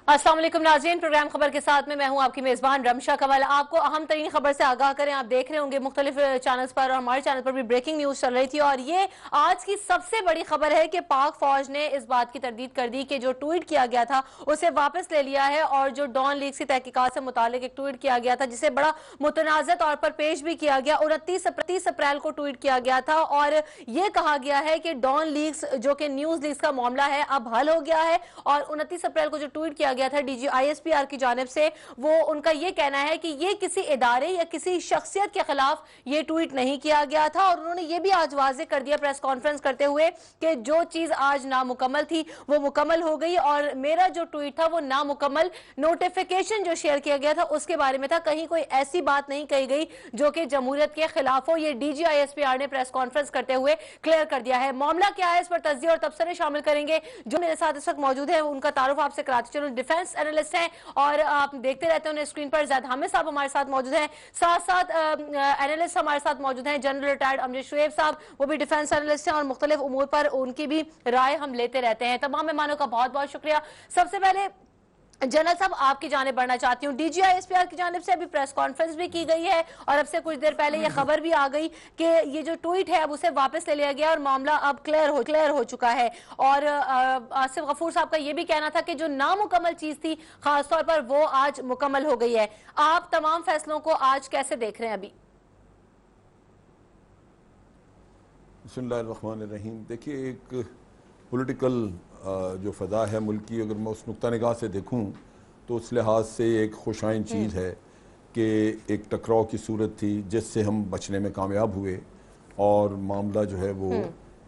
अस्सलाम वालेकुम नाज़रीन, प्रोग्राम खबर के साथ में मैं हूं आपकी मेजबान रमशा कंवल। आपको अहम तरीन खबर से आगाह करें, आप देख रहे होंगे मुख्तलिफ चैनल्स पर और हमारे चैनल पर भी ब्रेकिंग न्यूज चल रही थी और ये आज की सबसे बड़ी खबर है कि पाक फौज ने इस बात की तरदीद कर दी कि जो ट्वीट किया गया था उसे वापस ले लिया है और जो डॉन लीग की तहकीकात से मुतालिक एक ट्वीट किया गया था जिसे बड़ा मुतनाज़ तौर पर पेश भी किया गया। 29 अप्रैल को ट्वीट किया गया था और ये कहा गया है कि डॉन लीग्स जो कि न्यूज लीग्स का मामला है अब हल हो गया है और 29 अप्रैल को जो ट्वीट किया गया था डीजी आईएसपीआर की जानिब से, वो उनका ये कहना है कि ये किसी इदारे या किसी शख्सियत के खिलाफ ये ट्वीट नहीं किया गया था। और उन्होंने ये भी आज वाज़ेह कर दिया प्रेस कॉन्फ्रेंस करते हुए कि जो चीज आज नामुकम्मल थी वो मुकम्मल हो गई और मेरा जो ट्वीट था वो नामुकम्मल नोटिफिकेशन जो शेयर किया गया था उसके बारे में था, कहीं कोई ऐसी बात नहीं कही गई जो कि जमहूरियत के खिलाफ हो। ये डीजी आईएसपीआर ने प्रेस कॉन्फ्रेंस करते हुए क्लियर कर दिया है। मामला क्या है, इस पर तज्जिया और तबसरे शामिल करेंगे। जो मेरे साथ इस वक्त मौजूद है उनका तारुफ आपसे कराते चलूं। डिफेंस एनालिस्ट हैं और आप देखते रहते हैं स्क्रीन पर। ज़ैद हामिद साहब हमारे साथ मौजूद हैं, साथ साथ एनालिस्ट हमारे साथ मौजूद हैं जनरल रिटायर्ड अमजद शुएब साहब, वो भी डिफेंस एनालिस्ट हैं और मुख्तलिफ उमूर पर उनकी भी राय हम लेते रहते हैं। तमाम मेहमानों का बहुत बहुत शुक्रिया। सबसे पहले जनरल साहब आपकी जानिब बढ़ना चाहती हूँ। डीजीआईएसपीआर की जानिब से अभी प्रेस कॉन्फ्रेंस भी की गई है और अब से कुछ देर पहले ये खबर भी आ गई कि ये जो ट्वीट है अब उसे वापस ले लिया गया और मामला अब क्लियर हो चुका है। और आसिफ गफूर साहब का ये भी कहना था कि जो नामुकम्मल चीज थी खासतौर पर वो आज मुकम्मल हो गई है। आप तमाम फैसलों को आज कैसे देख रहे हैं? अभी बिस्मिल्लाहिर्रहमानिर्रहीम। देखिए, एक पॉलिटिकल जो फ़ज़ा है मुल्क की, अगर मैं उस नुक्ता निगाह से देखूं तो उस लिहाज से एक खुशाइन चीज़ है कि एक टकराव की सूरत थी जिससे हम बचने में कामयाब हुए और मामला जो है वो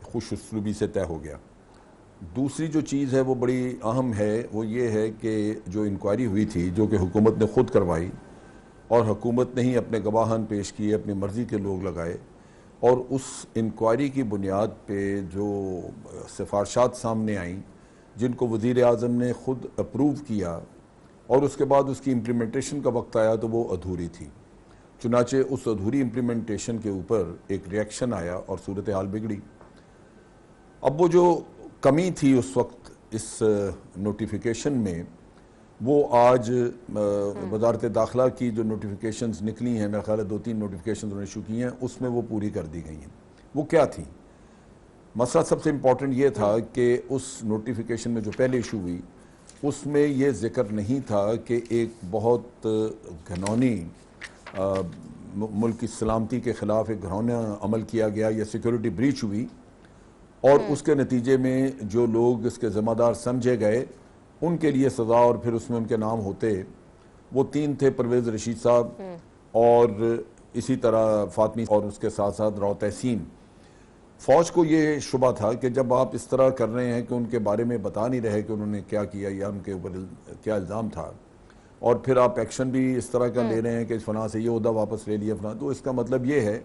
खुश उसलूबी से तय हो गया। दूसरी जो चीज़ है वो बड़ी अहम है, वो ये है कि जो इंक्वायरी हुई थी जो कि हुकूमत ने ख़ुद करवाई और हुकूमत ने ही अपने गवाहान पेश किए, अपनी मर्ज़ी के लोग लगाए और उस इंक्वायरी की बुनियाद पे जो सिफारशात सामने आईं जिनको वज़ीर आज़म ने ख़ुद अप्रूव किया और उसके बाद उसकी इम्प्लीमेंटेशन का वक्त आया तो वो अधूरी थी। चुनाचे उस अधूरी इम्प्लीमेंटेशन के ऊपर एक रिएक्शन आया और सूरत हाल बिगड़ी। अब वो जो कमी थी उस वक्त इस नोटिफिकेशन में, वो आज वजारत दाखिला की जो नोटिफिकेशंस निकली हैं, मेरा ख्याल है 2-3 नोटिफिकेशंस उन्होंने इशू की हैं, उसमें वो पूरी कर दी गई हैं। वो क्या थी? मसला सबसे इम्पॉर्टेंट ये था कि उस नोटिफिकेशन में जो पहले इशू हुई उसमें ये जिक्र नहीं था कि एक बहुत घिनौनी मुल्क की सलामती के ख़िलाफ़ एक घिनौना अमल किया गया या सिक्योरिटी ब्रीच हुई और उसके नतीजे में जो लोग इसके ज़िम्मेदार समझे गए उनके लिए सज़ा और फिर उसमें उनके नाम होते। वो 3 थे, परवेज़ रशीद साहब और इसी तरह फातमी और उसके साथ साथ राव तहसीन। फ़ौज को ये शुबा था कि जब आप इस तरह कर रहे हैं कि उनके बारे में बता नहीं रहे कि उन्होंने क्या किया या उनके ऊपर क्या इल्ज़ाम था और फिर आप एक्शन भी इस तरह का ले रहे हैं कि इस फना से ये ओहदा वापस ले लिया फना, तो इसका मतलब ये है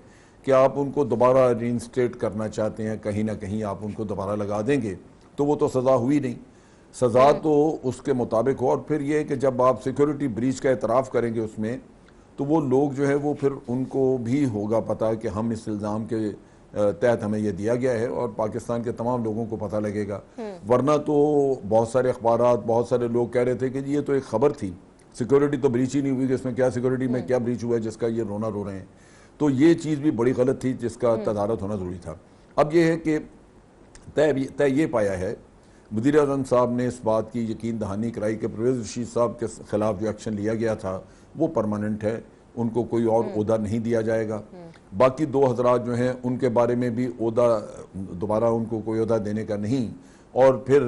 कि आप उनको दोबारा रीइंस्टेट करना चाहते हैं, कहीं ना कहीं आप उनको दोबारा लगा देंगे। तो वो तो सज़ा हुई नहीं, सज़ा तो उसके मुताबिक हो। और फिर ये कि जब आप सिक्योरिटी ब्रीच का एतराफ़ करेंगे उसमें, तो वो लोग जो है वो फिर उनको भी होगा पता कि हम इस इल्ज़ाम के तहत हमें यह दिया गया है और पाकिस्तान के तमाम लोगों को पता लगेगा। वरना तो बहुत सारे अखबारात, बहुत सारे लोग कह रहे थे कि ये तो एक खबर थी, सिक्योरिटी तो ब्रीच ही नहीं हुई, कि इसमें क्या सिक्योरिटी में क्या ब्रीच हुआ है जिसका ये रोना रो रहे हैं। तो ये चीज़ भी बड़ी गलत थी जिसका तदारत होना ज़रूरी था। अब यह है कि तय ये पाया है, वज़ीर आज़म साहब ने इस बात की यकीन दहानी कराई कि परवेज़ रशीद साहब के ख़िलाफ़ जो एक्शन लिया गया था वो परमानेंट है, उनको कोई और ओहदा नहीं दिया जाएगा। बाकी 2 हज़रात जो हैं उनके बारे में भी ओहदा दोबारा उनको कोई ओहदा देने का नहीं। और फिर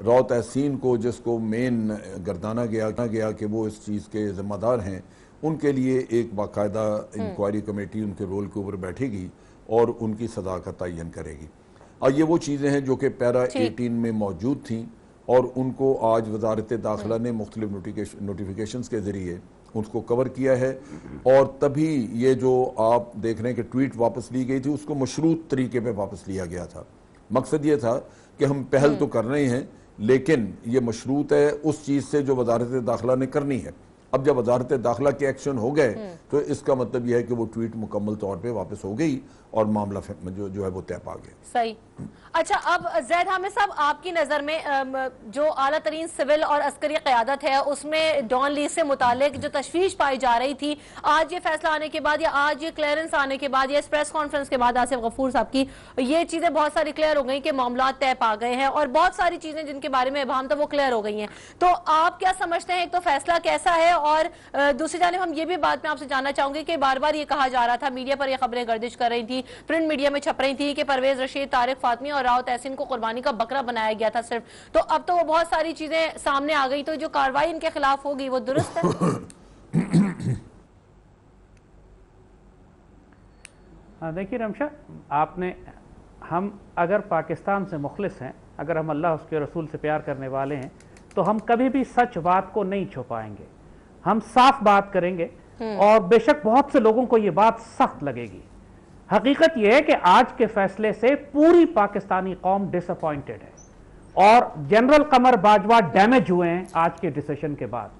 राव तहसीन को जिसको मेन गर्दाना गया कि वो इस चीज़ के ज़िम्मेदार हैं, उनके लिए एक बाकायदा इंक्वायरी कमेटी उनके रोल के ऊपर बैठेगी और उनकी सज़ा का तयन करेगी। और ये वो चीज़ें हैं जो कि पैरा 18 में मौजूद थीं और उनको आज वजारत दाखिला ने मुख्तलिफ नोटिफिकेशंस के ज़रिए उसको कवर किया है। और तभी ये जो आप देख रहे हैं कि ट्वीट वापस ली गई थी उसको मशरूत तरीके पे वापस लिया गया था। मकसद ये था कि हम पहल तो कर रहे हैं लेकिन ये मशरूत है उस चीज़ से जो वजारत दाखिला ने करनी है। अब जब वजारत दाखिला के एक्शन हो गए तो इसका मतलब यह है कि वो ट्वीट मुकम्मल तौर पे वापस हो गई और मामला जो है वो तय पा गया। सही। अच्छा, अब जैद हामिद साहब, आपकी नज़र में जो आला तरीन सिविल और अस्करी क़यादत है उसमें डॉन लीग से मुतालिक जो तशवीश पाई जा रही थी, आज ये फैसला आने के बाद या आज ये क्लियरेंस आने के बाद या इस प्रेस कॉन्फ्रेंस के बाद आसिफ गफूर साहब की, ये चीज़ें बहुत सारी क्लियर हो गई कि मामला तय पा गए हैं और बहुत सारी चीज़ें जिनके बारे में इबाहम था वो क्लियर हो गई हैं। तो आप क्या समझते हैं, एक तो फैसला कैसा है, और दूसरी जानिब हम ये भी बात में आपसे जानना चाहूंगे कि बार बार ये कहा जा रहा था, मीडिया पर ये खबरें गर्दिश कर रही थी, प्रिंट मीडिया में छप रही थी कि परवेज रशीद, तारिक फातमी और राव तहसीन को कुर्बानी का बकरा बनाया गया था सिर्फ, तो अब तो वो बहुत सारी चीजें सामने आ गई, तो जो कार्रवाई इनके खिलाफ होगी वो दुरुस्त है? देखिए रमशा, हम अगर पाकिस्तान से मुखलिस हैं, अगर हम अल्लाह उसके रसूल से प्यार करने वाले हैं, तो हम कभी भी सच बात को नहीं छुपाएंगे, हम साफ बात करेंगे। और बेशक बहुत से लोगों को यह बात सख्त लगेगी, हकीकत यह है कि आज के फैसले से पूरी पाकिस्तानी कौम डिसअपॉइंटेड है और जनरल कमर बाजवा डैमेज हुए हैं आज के डिसीजन के बाद।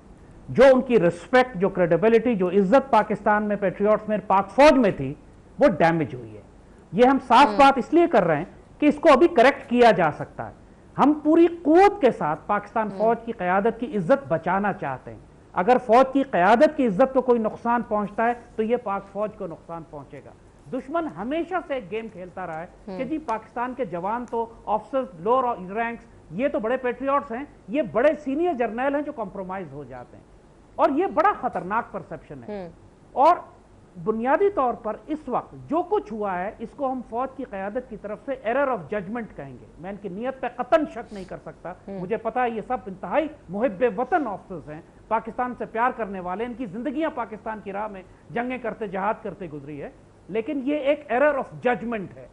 जो उनकी रिस्पेक्ट, जो क्रेडिबिलिटी, जो इज्जत पाकिस्तान में, पेट्रियट्स में, पाक फौज में थी, वो डैमेज हुई है। ये हम साफ बात इसलिए कर रहे हैं कि इसको अभी करेक्ट किया जा सकता है। हम पूरी कुव्वत के साथ पाकिस्तान फौज की क़यादत की इज्जत बचाना चाहते हैं। अगर फौज की क़यादत की इज्जत को कोई नुकसान पहुंचता है तो ये पाक फौज को नुकसान पहुंचेगा। दुश्मन हमेशा से एक गेम खेलता रहा है कि जी पाकिस्तान के जवान तो ऑफिसर्स, लोअर रैंक्स, ये तो बड़े पेट्रियट्स हैं, ये बड़े सीनियर जर्नल हैं जो कॉम्प्रोमाइज हो जाते हैं, और ये बड़ा खतरनाक परसेप्शन है। और बुनियादी तौर पर इस वक्त जो कुछ हुआ है इसको हम फौज की क़यादत की तरफ से एरर ऑफ जजमेंट कहेंगे। मैं इनकी नीयत पे कतन शक नहीं कर सकता, मुझे पता है ये सब इंतहाई मुहिब्बे वतन ऑफिसर्स हैं, पाकिस्तान से प्यार करने वाले, इनकी जिंदगियां पाकिस्तान की राह में जंगें करते, जहाद करते गुजरी है, लेकिन ये एक एरर ऑफ जजमेंट है।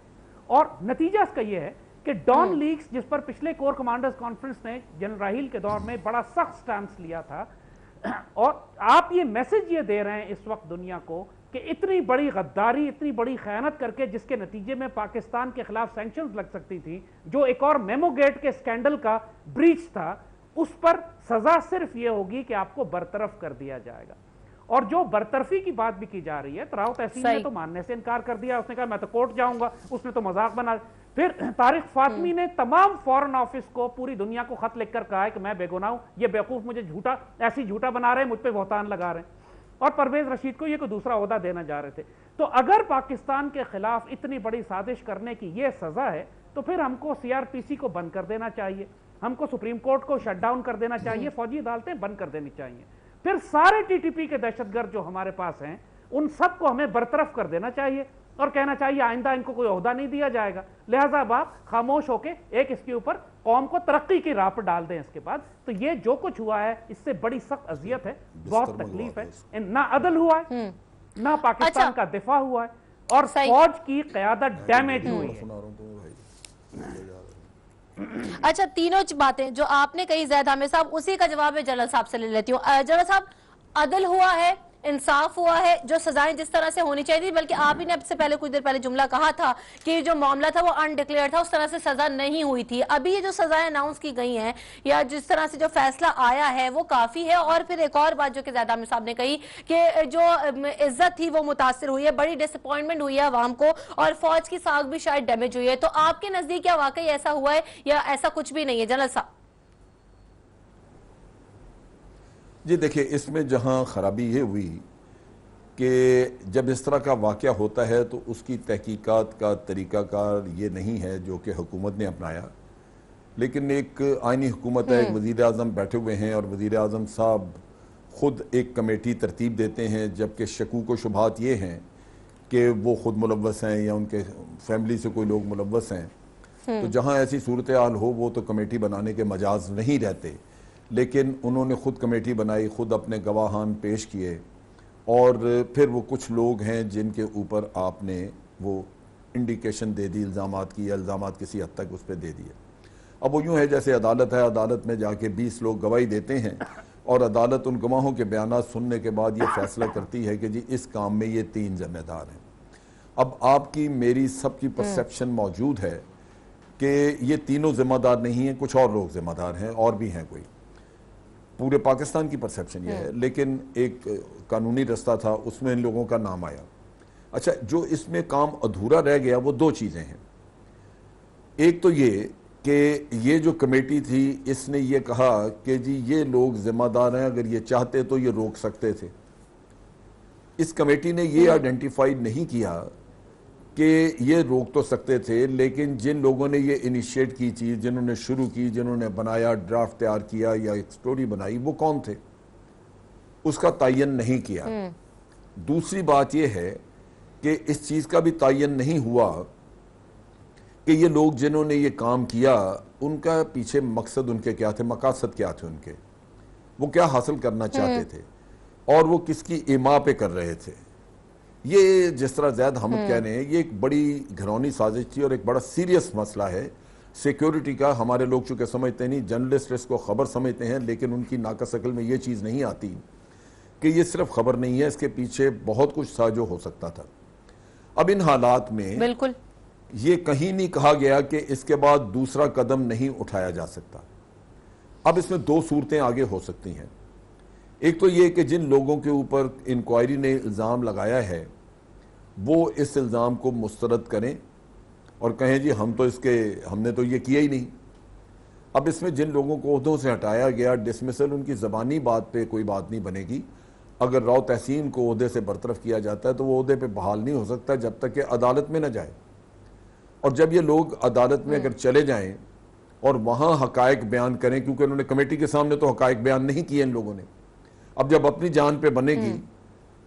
और नतीजा इसका ये है कि डॉन लीग्स, जिस पर पिछले कोर कमांडर्स कॉन्फ्रेंस ने जनरल राहील के दौर में बड़ा सख्त स्टैंड लिया था, और आप ये मैसेज ये दे रहे हैं इस वक्त दुनिया को कि इतनी बड़ी गद्दारी, इतनी बड़ी खयानत करके, जिसके नतीजे में पाकिस्तान के खिलाफ सैंक्शंस लग सकती थी, जो एक और मेमोगेट के स्कैंडल का ब्रीच था, उस पर सजा सिर्फ ये होगी कि आपको बरतरफ कर दिया जाएगा। और जो बरतरफी की बात भी की जा रही है, राव तहसीन ने तो मानने से इनकार कर दिया, उसने कहा मैं तो कोर्ट जाऊंगा, उसने तो मजाक बना। फिर तारिक फातमी ने तमाम फॉरेन ऑफिस को, पूरी दुनिया को खत लिखकर कहा है कि मैं बेगुनाह हूं, ये बेवकूफ मुझे झूठा, ऐसी झूठा बना रहे हैं, मुझ पे बहतान लगा रहे हैं, और परवेज रशीद को ये कोई दूसरा ओहदा देना जा रहे थे। तो अगर पाकिस्तान के खिलाफ इतनी बड़ी साजिश करने की ये सजा है, तो फिर हमको सीआरपीसी को बंद कर देना चाहिए, हमको सुप्रीम कोर्ट को शट डाउन कर देना चाहिए, फौजी अदालतें बंद कर देनी चाहिए, फिर सारे टीटीपी के दहशतगर्द जो हमारे पास हैं उन सबको हमें बरतरफ कर देना चाहिए और कहना चाहिए आइंदा इनको कोई ओहदा नहीं दिया जाएगा। लिहाजा अब आप खामोश होके एक इसके ऊपर कौम को तरक्की की राह पर डाल दें। इसके बाद तो ये जो कुछ हुआ है इससे बड़ी सख्त अजियत है, बहुत तकलीफ है, ना अदल हुआ है, ना पाकिस्तान का दिफा हुआ है, और फौज की क़यादत डैमेज हुई है। अच्छा, तीनों बातें जो आपने कही ज़ैद हामिद साहब, उसी का जवाब मैं जनरल साहब से ले लेती हूँ। जनरल साहब, अदल हुआ है, इंसाफ हुआ है, जो सजाएं जिस तरह से होनी चाहिए थी, बल्कि आप ही ने अब से पहले कुछ देर पहले जुमला कहा था कि जो मामला था वो अनडिक्लेयर था, उस तरह से सजा नहीं हुई थी। अभी ये जो सजाएं अनाउंस की गई हैं या जिस तरह से जो फैसला आया है वो काफी है। और फिर एक और बात जो कि ज़ैद हामिद साहब ने कही कि जो इज्जत थी वो मुतासिर हुई है, बड़ी डिसअपॉइंटमेंट हुई है अवाम को, और फौज की साख भी शायद डैमेज हुई है। तो आपके नजदीक क्या वाकई ऐसा हुआ है या ऐसा कुछ भी नहीं है जनरल साहब? जी देखिए, इसमें जहां खराबी ये हुई कि जब इस तरह का वाक़या होता है तो उसकी तहकीकात का तरीक़ाकार ये नहीं है जो कि हुकूमत ने अपनाया, लेकिन एक आइनी हुकूमत है, एक वज़ीर आज़म बैठे हुए हैं और वज़ीर आज़म साहब ख़ुद एक कमेटी तरतीब देते हैं, जबकि शकूक व शुबहात ये हैं कि वो ख़ुद मुलव्वस हैं या उनके फैमिली से कोई लोग मुलव्वस हैं। तो जहाँ ऐसी सूरत हाल हो वो तो कमेटी बनाने के मजाज नहीं रहते, लेकिन उन्होंने ख़ुद कमेटी बनाई, ख़ुद अपने गवाहान पेश किए, और फिर वो कुछ लोग हैं जिनके ऊपर आपने वो इंडिकेशन दे दी इल्ज़ामात की, या इल्ज़ामात किसी हद तक उस पर दे दिए। अब वो यूँ है जैसे अदालत है, अदालत में जाके 20 लोग गवाही देते हैं और अदालत उन गवाहों के बयानात सुनने के बाद ये फैसला करती है कि जी इस काम में ये 3 ज़िम्मेदार हैं। अब आपकी मेरी सबकी परसेप्शन मौजूद है कि ये तीनों ज़िम्मेदार नहीं हैं, कुछ और लोग ज़िम्मेदार हैं, और भी हैं कोई। पूरे पाकिस्तान की परसेप्शन ये है, लेकिन एक कानूनी रास्ता था, उसमें इन लोगों का नाम आया। अच्छा, जो इसमें काम अधूरा रह गया वो दो चीज़ें हैं। एक तो ये कि ये जो कमेटी थी, इसने ये कहा कि जी ये लोग जिम्मेदार हैं, अगर ये चाहते तो ये रोक सकते थे। इस कमेटी ने ये आइडेंटिफाई नहीं किया कि ये रोक तो सकते थे, लेकिन जिन लोगों ने ये इनिशिएट की चीज़, जिन्होंने शुरू की, जिन्होंने बनाया, ड्राफ्ट तैयार किया या एक स्टोरी बनाई, वो कौन थे, उसका तयन नहीं किया। दूसरी बात यह है कि इस चीज़ का भी तयन नहीं हुआ कि ये लोग जिन्होंने ये काम किया, उनका पीछे मकसद उनके क्या थे, मकासद क्या थे उनके, वो क्या हासिल करना चाहते थे और वो किसकी इमा पे कर रहे थे। ये जिस तरह ज़ैद हमद कह रहे हैं, ये एक बड़ी घरौनी साजिश थी और एक बड़ा सीरियस मसला है सिक्योरिटी का। हमारे लोग चूँकि समझते नहीं, जर्नलिस्ट इसको खबर समझते हैं, लेकिन उनकी नाकस अकल में ये चीज़ नहीं आती कि ये सिर्फ खबर नहीं है, इसके पीछे बहुत कुछ था जो हो सकता था। अब इन हालात में बिल्कुल ये कहीं नहीं कहा गया कि इसके बाद दूसरा कदम नहीं उठाया जा सकता। अब इसमें दो सूरतें आगे हो सकती हैं। एक तो ये कि जिन लोगों के ऊपर इंक्वायरी ने इल्ज़ाम लगाया है, वो इस इल्ज़ाम को मुस्तरद करें और कहें जी हमने तो ये किया ही नहीं। अब इसमें जिन लोगों को ओहदों से हटाया गया, डिसमिसल उनकी ज़बानी बात पे कोई बात नहीं बनेगी। अगर राव तहसीन को ओहदे से बरतरफ किया जाता है तो वो ओहदे पे बहाल नहीं हो सकता जब तक कि अदालत में न जाए। और जब ये लोग अदालत में अगर चले जाएं और वहाँ हकायक बयान करें, क्योंकि उन्होंने कमेटी के सामने तो हकायक बयान नहीं किए इन लोगों ने, अब जब अपनी जान पे बनेगी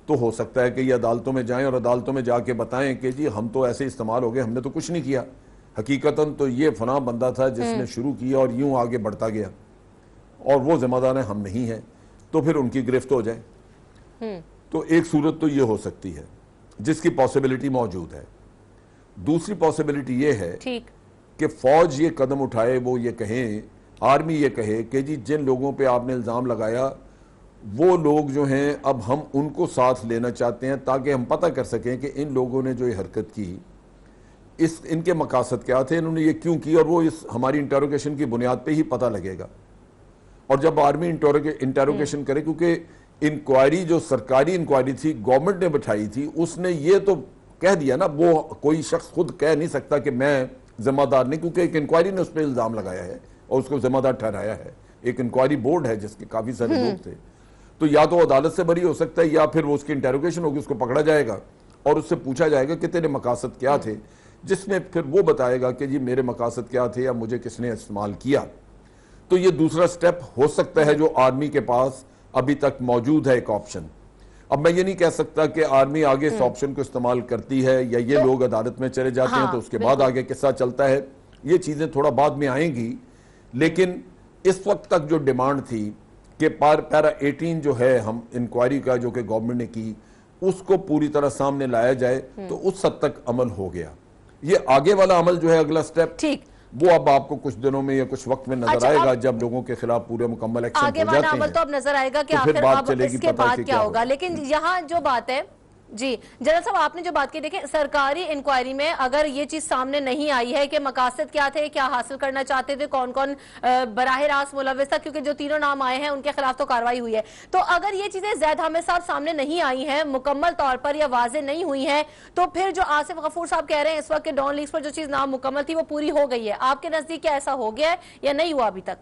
तो हो सकता है कि ये अदालतों में जाएं और अदालतों में जाके बताएं कि जी हम तो ऐसे इस्तेमाल हो गए, हमने तो कुछ नहीं किया, हकीकतन तो ये फना बंदा था जिसने शुरू किया और यूं आगे बढ़ता गया और वो जिम्मेदार है, हम नहीं हैं, तो फिर उनकी गिरफ्त हो जाए। तो एक सूरत तो ये हो सकती है जिसकी पॉसिबिलिटी मौजूद है। दूसरी पॉसिबिलिटी ये है कि फौज ये कदम उठाए, वो ये कहें, आर्मी ये कहे कि जी जिन लोगों पे आपने इल्ज़ाम लगाया वो लोग जो हैं अब हम उनको साथ लेना चाहते हैं, ताकि हम पता कर सकें कि इन लोगों ने जो ये हरकत की, इनके मकासद क्या थे, इन्होंने ये क्यों की, और वो इस हमारी इंटरोगेशन की बुनियाद पे ही पता लगेगा। और जब आर्मी इंटरोगेशन करे, क्योंकि इंक्वायरी जो सरकारी इंक्वायरी थी, गवर्नमेंट ने बैठाई थी, उसने ये तो कह दिया ना, वो कोई शख्स खुद कह नहीं सकता कि मैं जिम्मेदार नहीं, क्योंकि एक इंक्वायरी ने उस पर इल्ज़ाम लगाया है और उसको जिम्मेदार ठहराया है। एक इंक्वायरी बोर्ड है जिसके काफ़ी सारे लोग थे, तो या तो अदालत से बरी हो सकता है या फिर वो उसकी इंटरोगेशन होगी, उसको पकड़ा जाएगा और उससे पूछा जाएगा कि तेरे मकासद क्या थे, जिसमें फिर वो बताएगा कि जी मेरे मकासद क्या थे या मुझे किसने इस्तेमाल किया। तो ये दूसरा स्टेप हो सकता है जो आर्मी के पास अभी तक मौजूद है, एक ऑप्शन। अब मैं ये नहीं कह सकता कि आर्मी आगे इस ऑप्शन को इस्तेमाल करती है या ये लोग अदालत में चले जाते हैं तो उसके बाद आगे किस्सा चलता है, ये चीज़ें थोड़ा बाद में आएंगी। लेकिन इस वक्त तक जो डिमांड थी कि पैरा 18 जो है हम इंक्वायरी का जो कि गवर्नमेंट ने की, उसको पूरी तरह सामने लाया जाए, तो उस हद तक अमल हो गया। ये आगे वाला अमल जो है, अगला स्टेप, ठीक, वो अब आपको कुछ दिनों में या कुछ वक्त में नजर आएगा, जब लोगों के खिलाफ पूरे मुकम्मल एक्शन हो जाते हैं। आगे वाला अमल तो अब नजर आएगा कि आखिर अब इसके बाद क्या होगा। लेकिन यहाँ जो बात है जी जनरल साहब, आपने जो बात की, देखें सरकारी इंक्वायरी में अगर ये चीज सामने नहीं आई है कि मकासद क्या थे, क्या हासिल करना चाहते थे, कौन कौन बराह रास्त मुलव्विस था, क्योंकि जो तीनों नाम आए हैं उनके खिलाफ तो कार्रवाई हुई है, तो अगर ये चीजें ज़ैद हामिद साहब सामने नहीं आई हैं मुकम्मल तौर पर या वाजे नहीं हुई हैं, तो फिर जो आसिफ गफूर साहब कह रहे हैं इस वक्त डॉन लीग्स पर जो चीज नाम मुकम्मल थी वो पूरी हो गई है, आपके नजदीक क्या ऐसा हो गया है या नहीं हुआ अभी तक?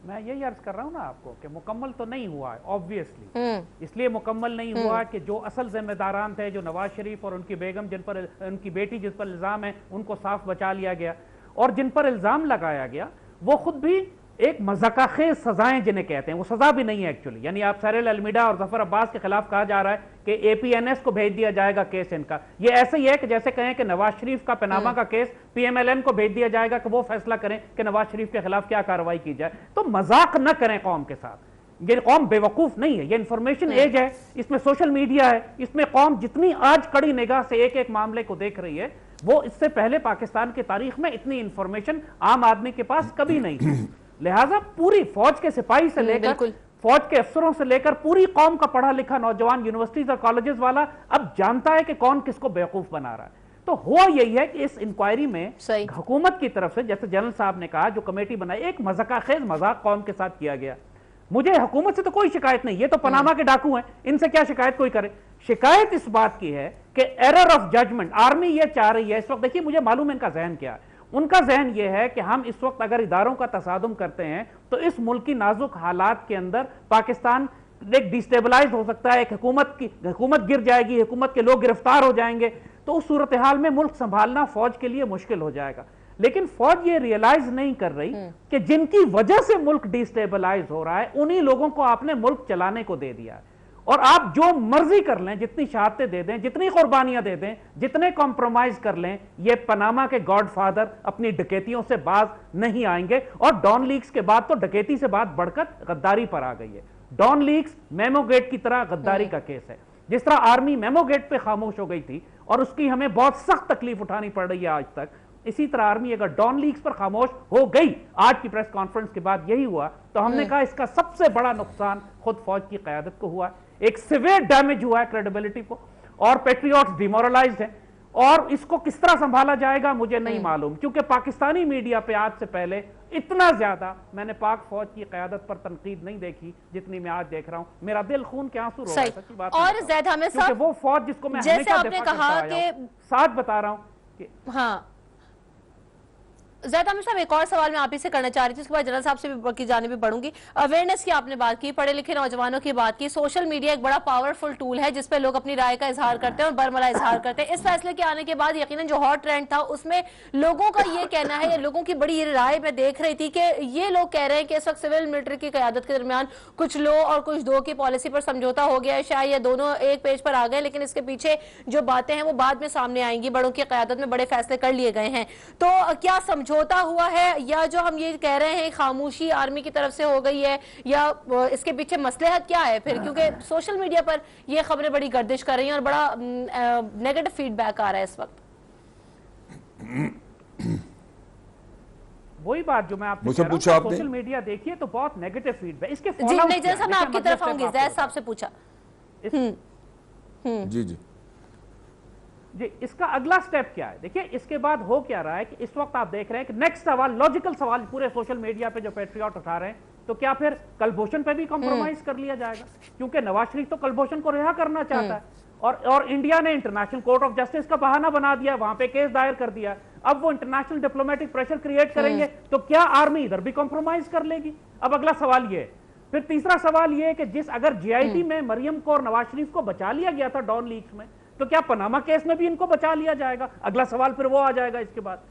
मैं यही अर्ज कर रहा हूं ना आपको कि मुकम्मल तो नहीं हुआ है, ऑब्वियसली। इसलिए मुकम्मल नहीं हुआ कि जो असल जिम्मेदारान थे, जो नवाज शरीफ और उनकी बेगम, जिन पर उनकी बेटी जिस पर इल्ज़ाम है, उनको साफ बचा लिया गया, और जिन पर इल्ज़ाम लगाया गया वो खुद भी एक मज़ाक़ाखेज़ सजाएं जिन्हें कहते हैं, वो सजा भी नहीं है एक्चुअली। यानी आप सैरल अलमीडा और जफर अब्बास के खिलाफ कहा जा रहा है कि APNS को भेज दिया जाएगा केस इनका, ये ऐसे ही है कि जैसे कहें कि नवाज शरीफ का पनामा का केस PMLN को भेज दिया जाएगा कि वो फैसला करें कि नवाज शरीफ के खिलाफ क्या कार्रवाई की जाए। तो मजाक न करें कौम के साथ, ये कौम बेवकूफ नहीं है, ये इंफॉर्मेशन एज है, इसमें सोशल मीडिया है, इसमें कौम जितनी आज कड़ी निगाह से एक एक मामले को देख रही है, वो इससे पहले पाकिस्तान की तारीख में इतनी इंफॉर्मेशन आम आदमी के पास कभी नहीं थी। लिहाजा पूरी फौज के सिपाही से लेकर फौज के अफसरों से लेकर पूरी कौम का पढ़ा लिखा नौजवान यूनिवर्सिटीज और कॉलेजेस वाला अब जानता है कि कौन किसको बेवकूफ बना रहा है। तो हुआ यही है कि इस इंक्वायरी में सही। हुकूमत की तरफ से, जैसे जनरल साहब ने कहा, जो कमेटी बनाई, एक मजाक कौम के साथ किया गया। मुझे हुकूमत से तो कोई शिकायत नहीं, ये तो पनामा के डाकू हैं, इनसे क्या शिकायत कोई करे। शिकायत इस बात की है कि एरर ऑफ जजमेंट, आर्मी ये चाह रही है इस वक्त, देखिए मुझे मालूम है इनका जहन क्या है। उनका जहन ये है कि हम इस वक्त अगर इदारों का तसादुम करते हैं तो इस मुल्क की नाजुक हालात के अंदर पाकिस्तान एक डिस्टेबलाइज हो सकता है, एक हुकूमत गिर जाएगी, हुकूमत के लोग गिरफ्तार हो जाएंगे, तो उस सूरत हाल में मुल्क संभालना फौज के लिए मुश्किल हो जाएगा। लेकिन फौज ये रियलाइज नहीं कर रही कि जिनकी वजह से मुल्क डिस्टेबलाइज हो रहा है, उन्हीं लोगों को आपने मुल्क चलाने को दे दिया है। और आप जो मर्जी कर लें, जितनी शहादतें दे दें, जितनी कुर्बानियां दे दें, जितने कॉम्प्रोमाइज कर लें, ये पनामा के गॉडफादर अपनी डकैतियों से बाज नहीं आएंगे। और डॉन लीक्स के बाद तो डकैती से बात बढ़कर गद्दारी पर आ गई है। डॉन लीक्स मेमोगेट की तरह गद्दारी का केस है। जिस तरह आर्मी मेमोगेट पे खामोश हो गई थी और उसकी हमें बहुत सख्त तकलीफ उठानी पड़ रही है आज तक, इसी तरह आर्मी अगर डॉन लीक्स पर खामोश हो गई, आज की प्रेस कॉन्फ्रेंस के बाद यही हुआ, तो हमने कहा इसका सबसे बड़ा नुकसान खुद फौज की क़यादत को हुआ। एक सिवियर डैमेज हुआ है क्रेडिबिलिटी को, और पेट्रियट्स डिमोरलाइज्ड हैं। और इसको किस तरह संभाला जाएगा मुझे नहीं मालूम, क्योंकि पाकिस्तानी मीडिया पे आज से पहले इतना ज्यादा मैंने पाक फौज की क़यादत पर तनकीद नहीं देखी जितनी मैं आज देख रहा हूं। मेरा दिल खून के आंसू रो रहा है, सच्ची बात। और ज़ैद हमीद साहब, वो फौज जिसको मैं जैसे आपने कहा कि साथ बता रहा हूं कि हाँ, ज़ैद हमीद साहब, एक और सवाल मैं आप ही से करना चाह रही थी, उसके बाद जनरल साहब से भी की जाने भी बढ़ूंगी। अवेयरनेस की आपने बात की, पढ़े लिखे नौजवानों की बात की। सोशल मीडिया एक बड़ा पावरफुल टूल है जिसपे लोग अपनी राय का इजहार करते हैं और बरमला इजहार करते हैं। इस फैसले के आने के बाद यकीनन जो हॉट ट्रेंड था उसमें लोगों का ये कहना है, या लोगों की बड़ी राय मैं देख रही थी कि ये लोग कह रहे हैं कि इस वक्त सिविल मिलिट्री की क़यादत के दरमियान कुछ लो और कुछ दो की पॉलिसी पर समझौता हो गया है। शायद ये दोनों एक पेज पर आ गए, लेकिन इसके पीछे जो बातें हैं वो बाद में सामने आएंगी। बड़ों की क़यादत में बड़े फैसले कर लिए गए हैं, तो क्या समझौता हुआ है, या जो हम ये कह रहे हैं खामोशी आर्मी की तरफ से हो गई है, या इसके पीछे मसलहत क्या है फिर? क्योंकि सोशल मीडिया पर ये खबरें बड़ी गर्दिश कर रही हैं और बड़ा नेगेटिव फीडबैक आ रहा है इस वक्त। वही बात जो मैं आपसे मुझे पूछा आपने, सोशल मीडिया देखिए तो बहुत नेगेटिव फीडबैक इसके जी नहीं, जैसा मैं आपकी तरफ आऊंगी, जैद साहब से पूछा। जी जी जी, इसका अगला स्टेप क्या है? देखिए इसके बाद हो क्या रहा है कि इस वक्त आप देख रहे हैं कि नेक्स्ट सवाल, लॉजिकल सवाल पूरे सोशल मीडिया पे जो पेट्रियट उठा रहे हैं, तो क्या फिर कलभूषण पे भी कॉम्प्रोमाइज कर लिया जाएगा? क्योंकि नवाज शरीफ तो कलभूषण को रिहा करना चाहता है, और इंडिया ने इंटरनेशनल कोर्ट ऑफ जस्टिस का बहाना बना दिया, वहां पे केस दायर कर दिया। अब वो इंटरनेशनल डिप्लोमेटिक प्रेशर क्रिएट करेंगे, तो क्या आर्मी इधर भी कॉम्प्रोमाइज कर लेगी? अब अगला सवाल ये है। फिर तीसरा सवाल ये है कि जिस अगर जीआईटी में मरियम को और नवाज शरीफ को बचा लिया गया था डॉन लीक्स में, तो क्या पनामा केस में भी इनको बचा लिया जाएगा? अगला सवाल फिर वो आ जाएगा इसके बाद,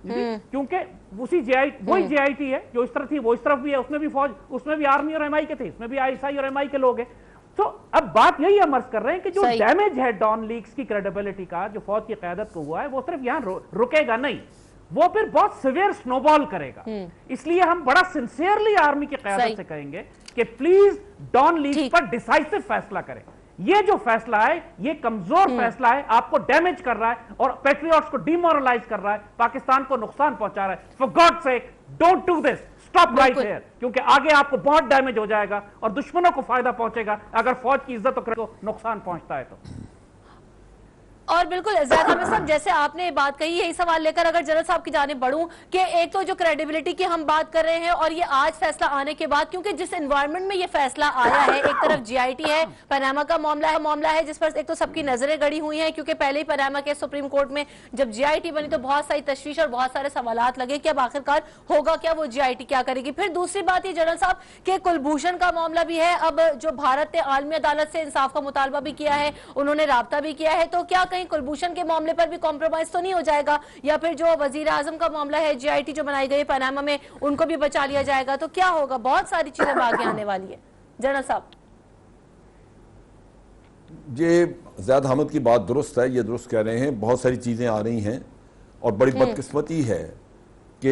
क्योंकि उसी वही जीआईटी है जो इस तरफ थी वो इस तरफ भी है, उसमें भी फौज, उसमें भी आर्मी और एमआई के थे, इसमें भी आईएसआई और एमआई के लोग हैं। तो अब बात यही हम अर्ज कर रहे हैं कि जो डैमेज है डॉन लीक्स की क्रेडिबिलिटी का, जो फौज की क़यादत को हुआ है, वो सिर्फ यहां रुकेगा नहीं, वो फिर बहुत सिवियर स्नोबॉल करेगा। इसलिए हम बड़ा सिंसियरली आर्मी की क़यादत से कहेंगे कि प्लीज डॉन लीक्स पर डिसाइसिव फैसला करें। ये जो फैसला है ये कमजोर फैसला है, आपको डैमेज कर रहा है और पेट्रियट्स को डिमोरलाइज कर रहा है, पाकिस्तान को नुकसान पहुंचा रहा है। For God sake don't do this, stop right here, क्योंकि आगे आपको बहुत डैमेज हो जाएगा और दुश्मनों को फायदा पहुंचेगा अगर फौज की इज्जत को नुकसान पहुंचता है तो। और बिल्कुल ज़ैद हमीद साहब, जैसे आपने बात कही, यही सवाल लेकर अगर जनरल साहब की जाने बढ़ूं कि एक तो जो क्रेडिबिलिटी की हम बात कर रहे हैं और ये आज फैसला आने के बाद, क्योंकि जिस एनवायरनमेंट में ये फैसला आया है, एक तरफ जीआईटी है, पनामा का मामला है जिस पर एक तो सबकी नजरें गड़ी हुई हैं, क्योंकि पहले ही पनामा के सुप्रीम कोर्ट में जब जीआईटी बनी तो बहुत सारी तशवीश और बहुत सारे सवालात लगे कि अब आखिरकार होगा क्या, वो जीआईटी क्या करेगी। फिर दूसरी बात ये जनरल साहब के कुलभूषण का मामला भी है। अब जो भारत ने आलमी अदालत से इंसाफ का मुतालबा भी किया है, उन्होंने राब्ता भी किया है, तो क्या कहीं कुलभूषण के मामले पर भी कॉम्प्रोमाइज तो नहीं हो जाएगा? या फिर जो वजीर आजम का मामला है, जीआईटी जो बनाई गई पनामा में, उनको भी बचा लिया जाएगा? तो क्या होगा? बहुत सारी चीजें आगे आने वाली है जनरल साहब। ये ज़ैद हमीद की बात दुरुस्त है, ये दुरुस्त कह रहे हैं, बहुत सारी चीज़ें आ रही हैं और बड़ी बदकिस्मती है कि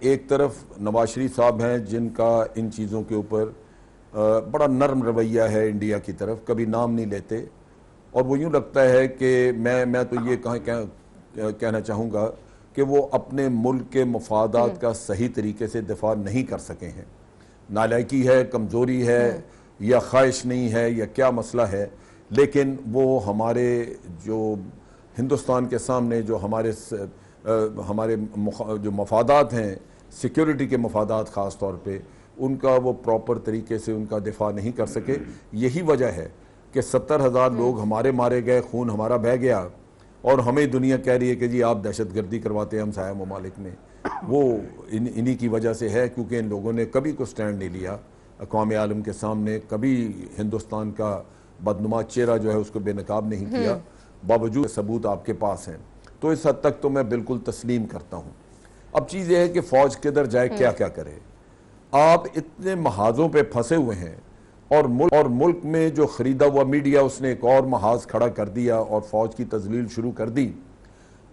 एक तरफ नवाज शरीफ साहब हैं जिनका इन चीज़ों के ऊपर बड़ा नरम रवैया है, इंडिया की तरफ कभी नाम नहीं लेते, और वो यूँ लगता है कि मैं तो ये कहना चाहूँगा कि वो अपने मुल्क के मफादात का सही तरीके से दिफा नहीं कर सके हैं। नालायकी है, कमज़ोरी है, या ख्वाहिश नहीं है, या क्या मसला है, लेकिन वो हमारे जो हिंदुस्तान के सामने जो हमारे जो मफादात हैं, सिक्योरिटी के मफादात ख़ास तौर पे, उनका वो प्रॉपर तरीके से उनका दिफा नहीं कर सके। यही वजह है कि 70,000 लोग हमारे मारे गए, खून हमारा बह गया, और हमें दुनिया कह रही है कि जी आप दहशतगर्दी करवाते हैं हमसाया ममालिक में। वो इन्हीं की वजह से है, क्योंकि इन लोगों ने कभी को स्टैंड नहीं लिया अक़वाम आलम के सामने, कभी हिंदुस्तान का बदनुमा चेहरा जो है उसको बेनकाब नहीं किया, बावजूद सबूत आपके पास हैं। तो इस हद तक तो मैं बिल्कुल तस्लीम करता हूँ। अब चीज़ यह है कि फ़ौज किधर जाए, क्या क्या करे। आप इतने महाजों पे फंसे हुए हैं, और मुल्क में जो ख़रीदा हुआ मीडिया उसने एक और महाज खड़ा कर दिया और फ़ौज की तजलील शुरू कर दी,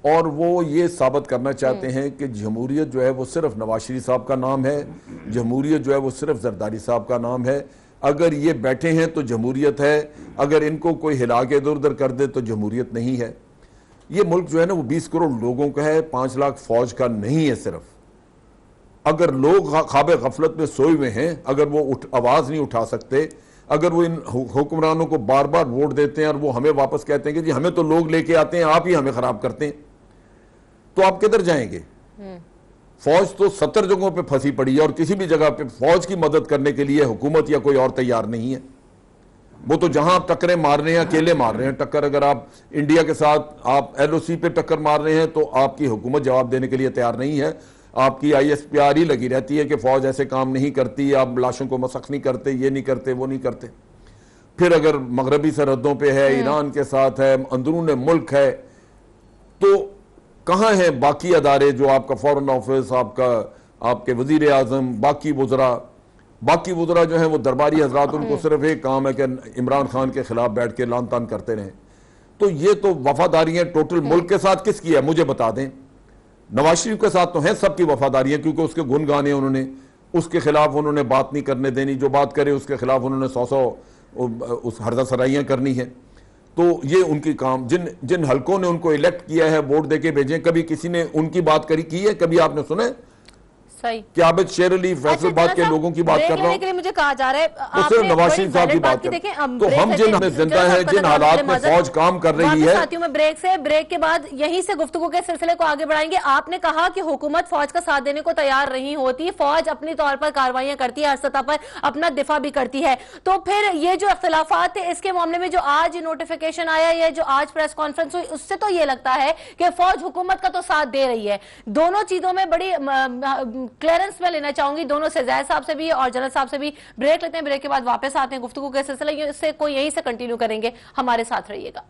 और वो ये साबित करना चाहते हैं कि जमहूरियत जो है वो सिर्फ नवाज शरीफ साहब का नाम है, जमहूरियत जो है वो सिर्फ जरदारी साहब का नाम है। अगर ये बैठे हैं तो जमहूरियत है, अगर इनको कोई हिला के इधर उधर कर दे तो जमहूरियत नहीं है। ये मुल्क जो है ना वो 20 करोड़ लोगों का है, 5 लाख फौज का नहीं है सिर्फ। अगर लोग ख्वाब गफलत में सोए हुए हैं, अगर वो आवाज़ नहीं उठा सकते, अगर वो इन हुक्मरानों को बार बार वोट देते हैं और वो हमें वापस कहते हैं कि जी हमें तो लोग लेके आते हैं, आप ही हमें ख़राब करते हैं, तो आप किधर जाएंगे? फौज तो 70 जगहों पे फंसी पड़ी है, और किसी भी जगह पे फौज की मदद करने के लिए हुकूमत या कोई और तैयार नहीं है। वो तो जहां आप टक्करें मार रहे हैं, अकेले मार रहे हैं टक्कर। अगर आप इंडिया के साथ आप LOC पे टक्कर मार रहे हैं तो आपकी हुकूमत जवाब देने के लिए तैयार नहीं है। आपकी ISPR ही लगी रहती है कि फौज ऐसे काम नहीं करती, आप लाशों को मसख नहीं करते, ये नहीं करते, वो नहीं करते। फिर अगर मगरबी सरहदों पे है, ईरान के साथ है, अंदरून मुल्क है, तो कहाँ हैं बाकी अदारे जो आपका फॉरेन ऑफिस, आपके वजीर आजम, बाकी वुज़रा जो हैं वो दरबारी हजरात, उनको सिर्फ एक काम है कि इमरान खान के खिलाफ बैठ के लान तान करते रहें। तो ये तो वफादारियां टोटल मुल्क के साथ किसकी है मुझे बता दें। नवाज शरीफ के साथ तो हैं सबकी वफादारियां, क्योंकि उसके गुण गाने उन्होंने, उसके खिलाफ उन्होंने बात नहीं करने देनी, जो बात करे उसके खिलाफ उन्होंने 100 उस हरदा सराइयाँ करनी है। तो ये उनकी काम, जिन हलकों ने उनको इलेक्ट किया है, वोट देके भेजे, कभी किसी ने उनकी बात की है? कभी आपने सुना है? सही कि आबिद शेर अली फैसलाबाद के लोगों की बात कर रहा हूँ, मुझे कहा जा रहा है तो सिर्फ नवाज शरीफ साहब की बात कर। तो हम जिन जिंदा है, जिन हालात में फौज काम कर रही है। साथियों में ब्रेक के बाद यहीं से गुफ्तगू के सिलसिले को आगे बढ़ाएंगे। आपने कहा कि हुकूमत फौज का साथ देने को तैयार नहीं होती, फौज अपनी तौर पर कार्रवाइयां करती है, हर सतह पर अपना दिफा भी करती है। तो फिर ये जो इख्तिलाफात थे, इसके मामले में जो आज नोटिफिकेशन आया या जो आज प्रेस कॉन्फ्रेंस हुई, उससे तो ये लगता है कि फौज हुकूमत का तो साथ दे रही है। दोनों चीजों में बड़ी क्लियरेंस में लेना चाहूंगी, दोनों से, जैद साहब से भी और जनरल साहब से भी। ब्रेक लेते हैं, ब्रेक के बाद वापस आते हैं गुफ्तगू के सिलसिले से, कोई यहीं से कंटिन्यू करेंगे, हमारे साथ रहिएगा।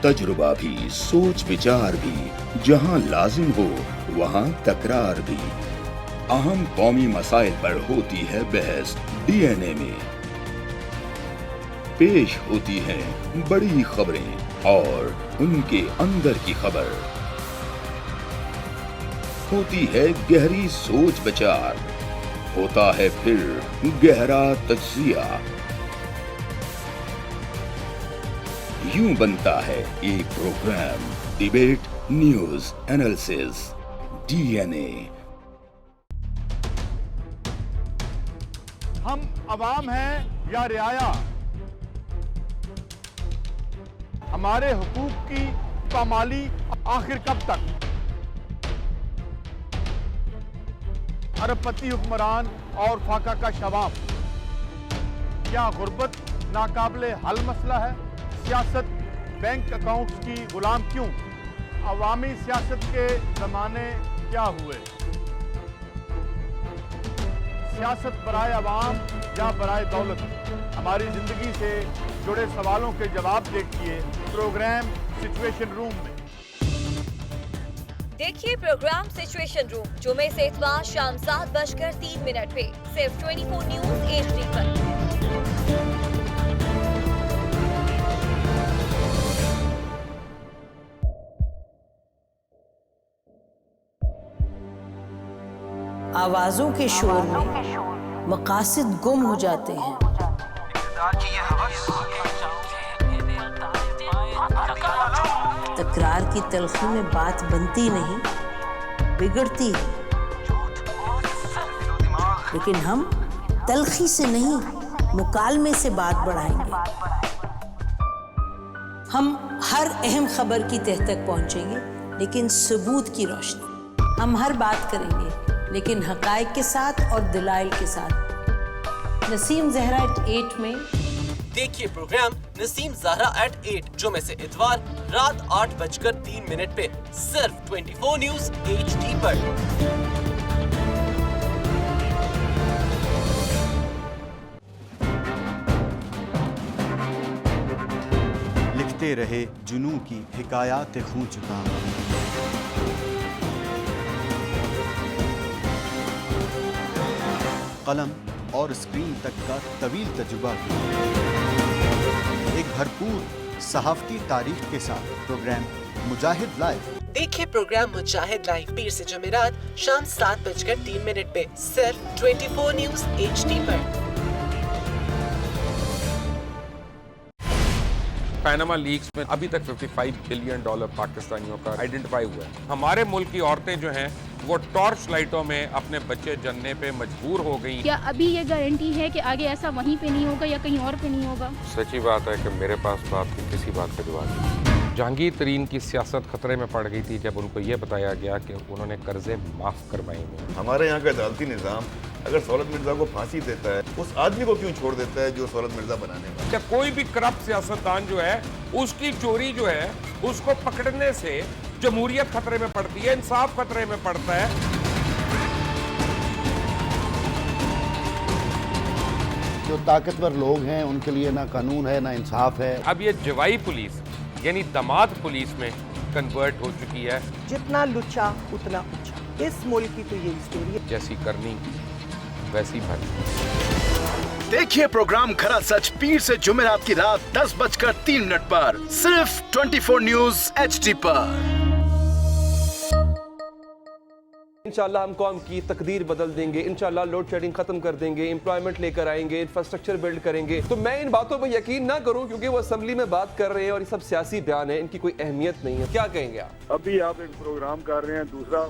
तजुर्बा भी, सोच विचार भी, जहां लाजिम हो वहां तकरार भी। अहम कौमी मसाइल पर होती है बहस DNA में। पेश होती हैं बड़ी खबरें और उनके अंदर की खबर। होती है गहरी सोच विचार, होता है फिर गहरा तज्जिया। यूं बनता है एक programme, debate news analysis DNA। हम अवाम हैं या रियाया, हमारे हुकूक की पामाली आखिर कब तक? अरबपति हुक्मरान और फाका का शवाब, क्या गुर्बत नाकाबिले हल मसला है? सियासत बैंक अकाउंट्स की गुलाम क्यों? अवामी सियासत के जमाने क्या हुए? सियासत बराए अवाम या बराए दौलत? हमारी जिंदगी से जुड़े सवालों के जवाब देखिए प्रोग्राम सिचुएशन रूम में। देखिए प्रोग्राम सिचुएशन रूम जुमे से इतवार शाम 7:03 पे सिर्फ 24 न्यूज HD पर। आवाजों के शोर में मकासद गुम हो जाते हैं। तकरार की तलखी में बात बनती नहीं, बिगड़ती है। लेकिन हम तलखी से नहीं, मुकालमे से बात बढ़ाएंगे। हम हर अहम खबर की तह तक पहुंचेंगे, लेकिन सबूत की रोशनी। हम हर बात करेंगे, लेकिन हकायक के साथ और दलाइल के साथ। नसीम जहरा @8 में देखिए प्रोग्राम नसीम ज़हरा @8 जुमे से इतवार रात 8:03 पे सिर्फ 24 न्यूज़ HD पर। लिखते रहे जुनू की हिकायात खूं चुका। कलम और स्क्रीन तक का तवील तजुर्बा किया। एक भरपूर सहाफती तारीख के साथ प्रोग्राम मुजाहिद लाइव। देखिए प्रोग्राम मुजाहिद लाइव पीर से जुमेरात शाम 7:03 पे सिर्फ 24 न्यूज़ HD पर। पैनामा लीक्स में अभी तक $55 बिलियन पाकिस्तानियों का आइडेंटिफाई हुआ है। हमारे मुल्क की औरतें जो हैं वो टॉर्च लाइटों में अपने बच्चे जनने पे मजबूर हो गई। क्या अभी ये गारंटी है कि आगे ऐसा वहीं पे नहीं होगा या कहीं और पे नहीं होगा? सच्ची बात है कि मेरे पास बात की किसी बात का जवाब नहीं। जहांगीर तरीन की सियासत खतरे में पड़ गई थी जब उनको ये बताया गया कि उन्होंने कर्जे माफ करवाएंगे। हमारे यहाँ का अदालती निज़ाम अगर सौलत मिर्जा को फांसी देता है, उस आदमी को क्यों छोड़ देता है जो सौलत मिर्जा बनाने वाला? क्या कोई भी करप्ट सियासतदान जो है उसकी चोरी जो है उसको पकड़ने से जमहूरियत खतरे में पड़ती है, इंसाफ खतरे में पड़ता है। जो ताकतवर लोग हैं उनके लिए ना कानून है ना इंसाफ है। अब ये जवाई पुलिस यानी दामाद पुलिस में कन्वर्ट हो चुकी है। जितना लुच्चा उतना ऊंचा। इस मुल्क की तो ये स्टोरी है। जैसी करनी वैसी भरनी। देखिए प्रोग्राम खरा सच पीर से जुमेरात की रात 10:03 पर सिर्फ 24 न्यूज़ HD पर। इंशाल्लाह हम कौम की तकदीर बदल देंगे, इंशाल्लाह लोड शेडिंग खत्म कर देंगे, एम्प्लॉयमेंट लेकर आएंगे, इंफ्रास्ट्रक्चर बिल्ड करेंगे। तो मैं इन बातों पर यकीन ना करूं क्योंकि वो असेंबली में बात कर रहे हैं और ये सब सियासी बयान है, इनकी कोई अहमियत नहीं है। क्या कहेंगे आप? अभी आप एक प्रोग्राम कर रहे हैं, दूसरा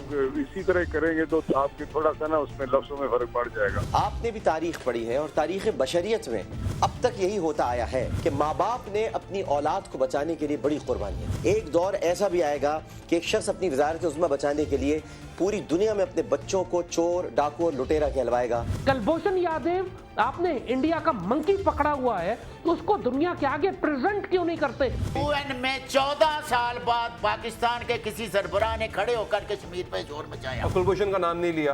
इसी तरह करेंगे तो आपके थोड़ा सा ना उसमें लफ्जों में फर्क पड़ जाएगा। आपने भी तारीख पढ़ी है और तारीख बशरियत में अब तक यही होता आया है कि माँ बाप ने अपनी औलाद को बचाने के लिए बड़ी कुर्बानियां। एक दौर ऐसा भी आएगा कि एक शख्स अपनी वजारत उज़्मा बचाने के लिए पूरी दुनिया में अपने बच्चों को चोर, डाकू और लुटेरा कहलवाएगा। कुलभूषण यादव, आपने इंडिया का मंकी पकड़ा हुआ है, तो उसको दुनिया के आगे प्रेजेंट क्यों नहीं करते? UN में 14 साल बाद पाकिस्तान के किसी सरबराह ने खड़े होकर कश्मीर पे जोर मचाया। कुलभूषण का नाम नहीं लिया।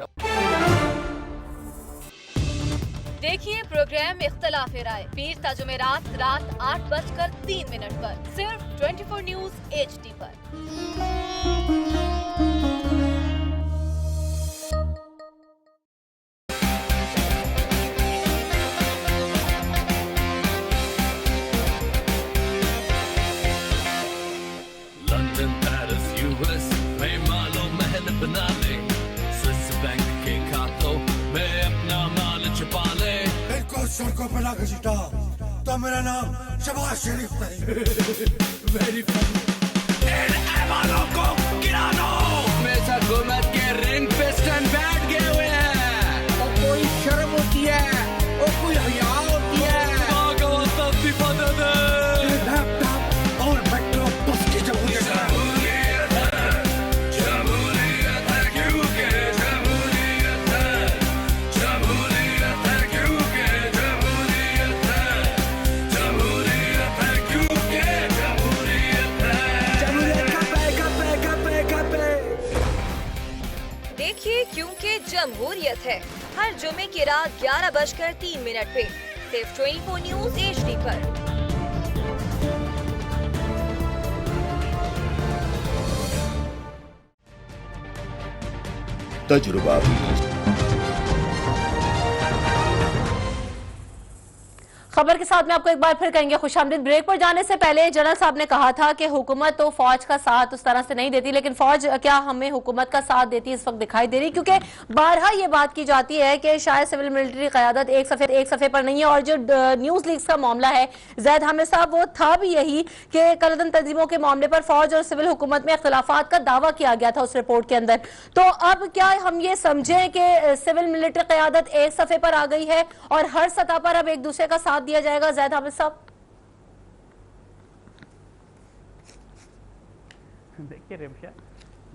देखिए प्रोग्राम इख्तिलाफ राय पीर ता जुमेरात रात 8:03 पर सिर्फ 24 न्यूज़ HD पर। सड़कों पे लाके सीटा तो मेरा नाम शबाज शरीफ वेरी फनी। को गिरा दो। हमेशा हुकूमत के रिंग पे स्टैंड बैठ गए हुए हैं। और कोई शर्म होती है और कोई हया होती है। लैपटॉप और मेट्रो बस की जमहूरियत है। क्योंकि जमहूरियत है हर जुमे की रात 11:03 पे सिर्फ 24 न्यूज़ HD पर। तजुर्बा भी। खबर के साथ में आपको एक बार फिर कहेंगे खुशामदीद। ब्रेक पर जाने से पहले जनरल साहब ने कहा था कि हुकूमत तो फौज का साथ उस तरह से नहीं देती, लेकिन फौज क्या हमें हुकूमत का साथ देती इस वक्त दिखाई दे रही, क्योंकि बारहा ये बात की जाती है कि शायद सिविल मिलिट्री क़यादत एक सफ़े पर नहीं है। और जो न्यूज़ लीक्स का मामला है ज़ैद हामिद साहब, वो था भी यही कि कलदन तंजीमों के मामले पर फौज और सिविल हुकूमत में इख्तलाफात का दावा किया गया था उस रिपोर्ट के अंदर। तो अब क्या हम ये समझें कि सिविल मिलिट्री क़यादत एक सफ़े पर आ गई है और हर सतह पर अब एक दूसरे का साथ दिया जाएगा? ज़ैद हामिद साहब, देखिए रिमशा,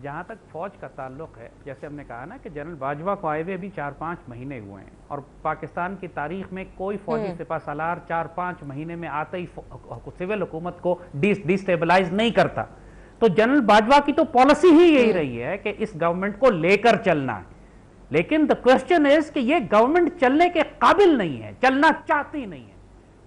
जहाँ तक फौज का ताल्लुक है, जैसे हमने कहा ना कि जनरल बाजवा को आए हुए अभी 4-5 महीने हुए हैं और पाकिस्तान की तारीख में कोई फौजी सिपा सालार 4-5 महीने में आते ही सिविल हुकूमत को डिस्टेबलाइज नहीं करता। तो जनरल बाजवा की तो पॉलिसी ही यही रही है कि इस गवर्नमेंट को लेकर चलना है, लेकिन द क्वेश्चन इज कि ये गवर्नमेंट चलने के काबिल नहीं है, चलना चाहती नहीं है।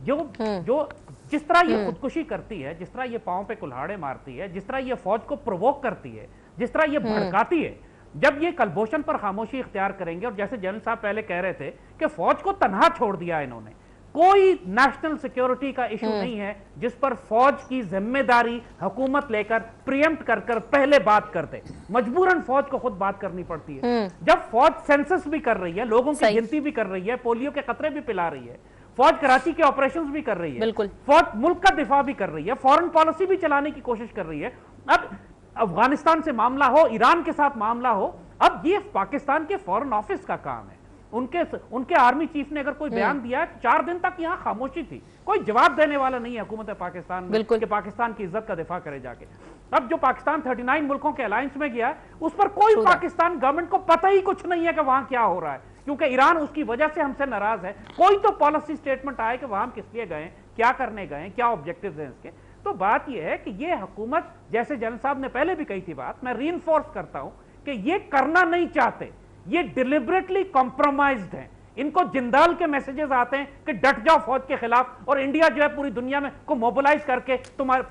जो जिस तरह ये खुदकुशी करती है, जिस तरह ये पांव पे कुल्हाड़े मारती है, जिस तरह ये फौज को प्रोवोक करती है, जिस तरह ये भड़काती है, जब ये कलभूषण पर खामोशी इख्तियार करेंगे, और जैसे जनरल साहब पहले कह रहे थे कि फौज को तनहा छोड़ दिया इन्होंने, कोई नेशनल सिक्योरिटी का इशू नहीं है जिस पर फौज की जिम्मेदारी हुकूमत लेकर प्रियम्प्ट कर पहले बात करते। मजबूरन फौज को खुद बात करनी पड़ती है। जब फौज सेंसस भी कर रही है, लोगों की गिनती भी कर रही है, पोलियो के खतरे भी पिला रही है, फौज कराची के ऑपरेशंस भी कर रही है, फौज मुल्क का दिफा भी कर रही है, फॉरेन पॉलिसी भी चलाने की कोशिश कर रही है। अब अफगानिस्तान से मामला हो, ईरान के साथ मामला हो, अब ये पाकिस्तान के फॉरेन ऑफिस का काम है। उनके आर्मी चीफ ने अगर कोई बयान दिया है, 4 दिन तक यहाँ खामोशी थी, कोई जवाब देने वाला नहीं है हुकूमत पाकिस्तान में कि पाकिस्तान की इज्जत का दिफा करे जाके। अब जो पाकिस्तान 39 मुल्कों के अलायंस में गया है, उस पर कोई पाकिस्तान गवर्नमेंट को पता ही कुछ नहीं है कि वहां क्या हो रहा है, क्योंकि ईरान उसकी वजह से हमसे नाराज है। कोई तो पॉलिसी स्टेटमेंट आए कि वहां हम किस लिए गए, क्या करने गए, क्या ऑब्जेक्टिव्स हैं इसके। तो बात यह है कि ये हुकूमत, जैसे जनरल साहब ने पहले भी कही थी बात, मैं रीइंफोर्स करता हूं कि ये करना नहीं चाहते, ये डिलिबरेटली कॉम्प्रोमाइज्ड हैं। इनको जिंदाल के मैसेजेस आते हैं कि डट जाओ फौज के खिलाफ, और इंडिया जो है पूरी दुनिया में को मोबिलाइज करके तुम्हें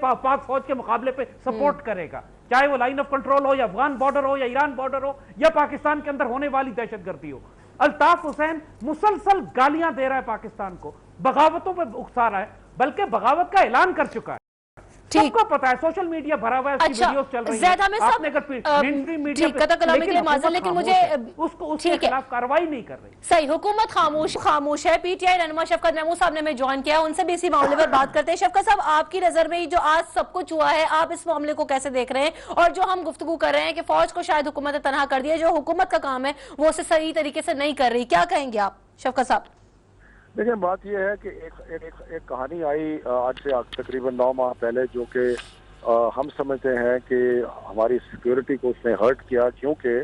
पाक फौज के मुकाबले पे सपोर्ट करेगा, चाहे वो लाइन ऑफ कंट्रोल हो या अफगान बॉर्डर हो या ईरान बॉर्डर हो या पाकिस्तान के अंदर होने वाली दहशतगर्दी हो। अल्ताफ हुसैन मुसलसल गालियां दे रहा है पाकिस्तान को, बगावतों पर उकसा रहा है, बल्कि बगावत का ऐलान कर चुका है। सबको पता है, सोशल मीडिया भरा हुआ है, उसकी वीडियोस चल रही है। आपने अगर मेनस्ट्रीम मीडिया लेकिन मुझे उसके खिलाफ कार्रवाई नहीं कर रही। सही, हुकूमत खामोश है। पीटीआई रहनुमा शफकत महमूद साहब ने हमें ज्वाइन किया, उनसे भी इसी मामले पर बात करते हैं। शफकत साहब, आपकी नजर में जो आज सब कुछ हुआ है, आप इस मामले को कैसे देख रहे हैं? और जो हम गुफ्तगू कर रहे हैं कि फौज को शायद हुकूमत ने तनहा कर दिया, जो हुकूमत का काम है वो उसे सही तरीके से नहीं कर रही, क्या कहेंगे आप शफकत साहब? देखिए, बात यह है कि एक कहानी आई आज से तकरीबन 9 माह पहले, जो कि हम समझते हैं कि हमारी सिक्योरिटी को उसने हर्ट किया, क्योंकि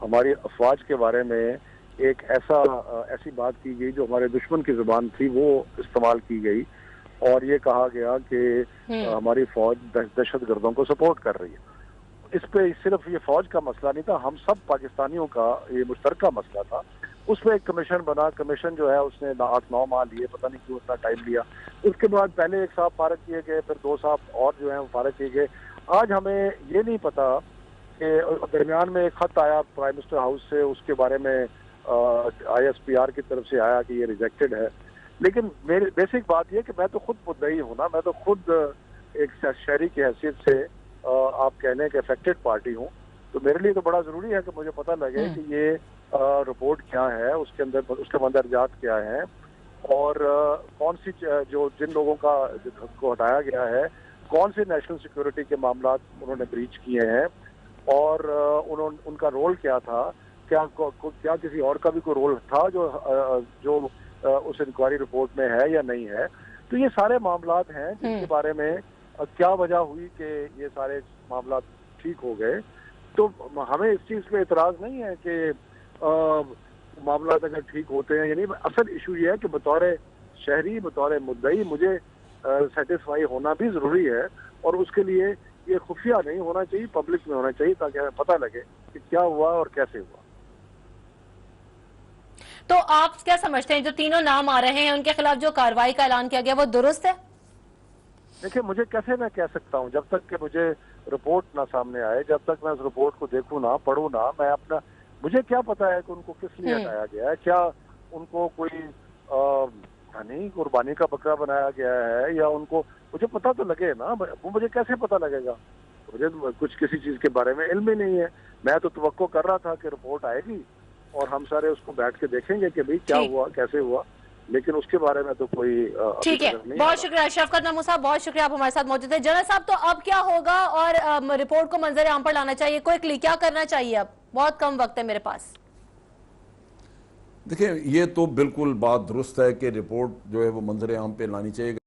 हमारी अफवाज के बारे में एक ऐसी बात की गई जो हमारे दुश्मन की जुबान थी, वो इस्तेमाल की गई और ये कहा गया कि हमारी फौज दहशतगर्दों को सपोर्ट कर रही है। इस पे सिर्फ ये फौज का मसला नहीं था, हम सब पाकिस्तानियों का ये मुश्तरका मसला था। उसमें एक कमीशन बना, कमीशन जो है उसने 8-9 माह लिए, पता नहीं क्यों इतना टाइम लिया। उसके बाद पहले एक साहब फारग किए गए, फिर 2 साहब और जो है वो फारग किए गए। आज हमें ये नहीं पता कि दरमियान में एक खत आया प्राइम मिनिस्टर हाउस से, उसके बारे में ISPR की तरफ से आया कि ये रिजेक्टेड है। लेकिन मेरी बेसिक बात यह कि मैं तो खुद मुद्दई हूँ ना, मैं तो खुद एक शहरी की हैसियत से आप कह लें कि अफेक्टेड पार्टी हूँ, तो मेरे लिए तो बड़ा जरूरी है कि मुझे पता लगे कि ये रिपोर्ट क्या है, उसके अंदर मंदरजात क्या है, और कौन सी जिन लोगों को हटाया गया है, कौन से नेशनल सिक्योरिटी के मामला उन्होंने ब्रीच किए हैं, और उनका रोल क्या था, क्या किसी और का भी कोई रोल था जो उस इंक्वायरी रिपोर्ट में है या नहीं है। तो ये सारे मामलात हैं जिनके बारे में क्या वजह हुई कि ये सारे मामला ठीक हो गए। तो हमें इस चीज़ पे एतराज़ नहीं है कि मामला अगर ठीक होते हैं, यानी असल इशू ये है कि बतौर शहरी, बतौर मुद्दई मुझे सेटिस्फाई होना भी ज़रूरी है, और उसके लिए ये खुफिया नहीं होना चाहिए, पब्लिक में होना चाहिए, ताकि हमें पता लगे कि क्या हुआ और कैसे हुआ। तो आप क्या समझते हैं, जो तीनों नाम आ रहे हैं उनके खिलाफ जो कार्रवाई का ऐलान किया गया वो दुरुस्त है? देखिए, मुझे कैसे मैं कह सकता हूँ, जब तक कि मुझे रिपोर्ट ना सामने आए, जब तक मैं उस रिपोर्ट को देखूँ ना, पढ़ूँ ना, मैं मुझे क्या पता है कि उनको किस लिए हटाया गया है, क्या उनको कोई यानी कुर्बानी का बकरा बनाया गया है या उनको, मुझे पता तो लगे ना, वो मुझे कैसे पता लगेगा? मुझे तो कुछ किसी चीज के बारे में इल्म ही नहीं है। मैं तो तवक्को कर रहा था कि रिपोर्ट आएगी और हम सारे उसको बैठ के देखेंगे कि भाई क्या हुआ, कैसे हुआ, लेकिन उसके बारे में तो कोई ठीक है। बहुत शुक्रिया शफकत महमूद साहब, बहुत शुक्रिया आप हमारे साथ मौजूद थे। जनरल साहब, तो अब क्या होगा और रिपोर्ट को मंजर आम पर लाना चाहिए, क्विकली क्या करना चाहिए? अब बहुत कम वक्त है मेरे पास। देखिए, ये तो बिल्कुल बात दुरुस्त है कि रिपोर्ट जो है वो मंजर आम पे लानी चाहिए।